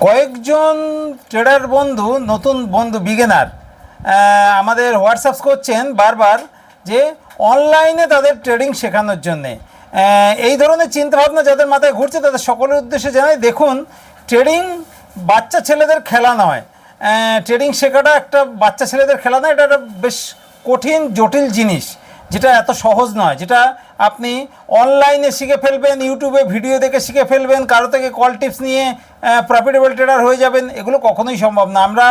কয়েকজন ট্রেডার বন্ধু, নতুন বন্ধু, বিগিনার আমাদের হোয়াটসঅ্যাপ করছেন বারবার যে অনলাইনে তাদের ট্রেডিং শেখানোর জন্যে। এই ধরনের চিন্তাভাবনা যাদের মাথায় ঘুরছে তাদের সকলের উদ্দেশ্যে জানাই, দেখুন, ট্রেডিং বাচ্চা ছেলেদের খেলা নয়। ট্রেডিং শেখাটা একটা বাচ্চা ছেলেদের খেলা নয়, এটা একটা বেশ কঠিন জটিল জিনিস, যেটা এত সহজ নয়, যেটা আপনি অনলাইনে শিখে ফেলবেন, ইউটিউবে ভিডিও দেখে শিখে ফেলবেন, কারো থেকে কল টিপস নিয়ে প্রফিটেবল ট্রেডার হয়ে যাবেন, এগুলো কখনোই সম্ভব না। আমরা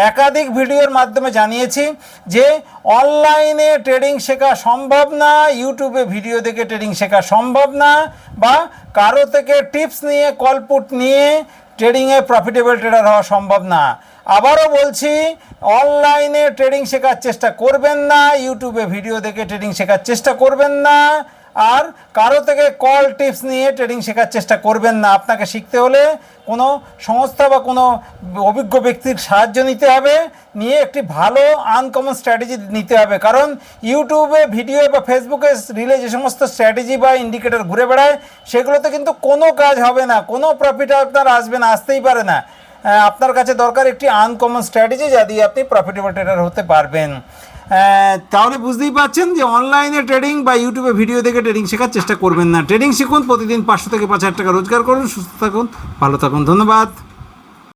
একাধিক ভিডিওর মাধ্যমে জানিয়েছি যে অনলাইনে ট্রেডিং শেখা সম্ভব না, ইউটিউবে ভিডিও দেখে ট্রেডিং শেখা সম্ভব না, বা কারো থেকে টিপস নিয়ে কলপুট নিয়ে ট্রেডিংয়ে প্রফিটেবল ট্রেডার হওয়া সম্ভব না। আবারও বলছি, অনলাইনে ট্রেডিং শেখার চেষ্টা করবেন না, ইউটিউবে ভিডিও দেখে ট্রেডিং শেখার চেষ্টা করবেন না, আর কারো থেকে কল টিপস নিয়ে ট্রেডিং শেখার চেষ্টা করবেন না। আপনাকে শিখতে হলে কোনো সংস্থা বা কোনো অভিজ্ঞ ব্যক্তির সাহায্য নিতে হবে, নিয়ে একটি ভালো আনকমন স্ট্র্যাটেজি নিতে হবে। কারণ ইউটিউবে ভিডিও বা ফেসবুকে রিলে যে সমস্ত স্ট্র্যাটেজি বা ইন্ডিকেটর ঘুরে বেড়ায়, সেগুলোতে কিন্তু কোনো কাজ হবে না, কোনো প্রফিট আপনার আসবে না, আসতেই পারে না। আপনার কাছে দরকার একটি আনকমন স্ট্র্যাটেজি, যা দিয়ে আপনি প্রফিটেবল ট্রেডার হতে পারবেন। তাহলে বুঝতেই পারছেন যে অনলাইনে ট্রেডিং বা ইউটিউবে ভিডিও দেখে ট্রেডিং শেখার চেষ্টা করবেন না। ট্রেডিং শিখুন, প্রতিদিন 500 থেকে 5,000 টাকা রোজগার করুন, সুস্থ থাকুন, ভালো থাকুন। ধন্যবাদ।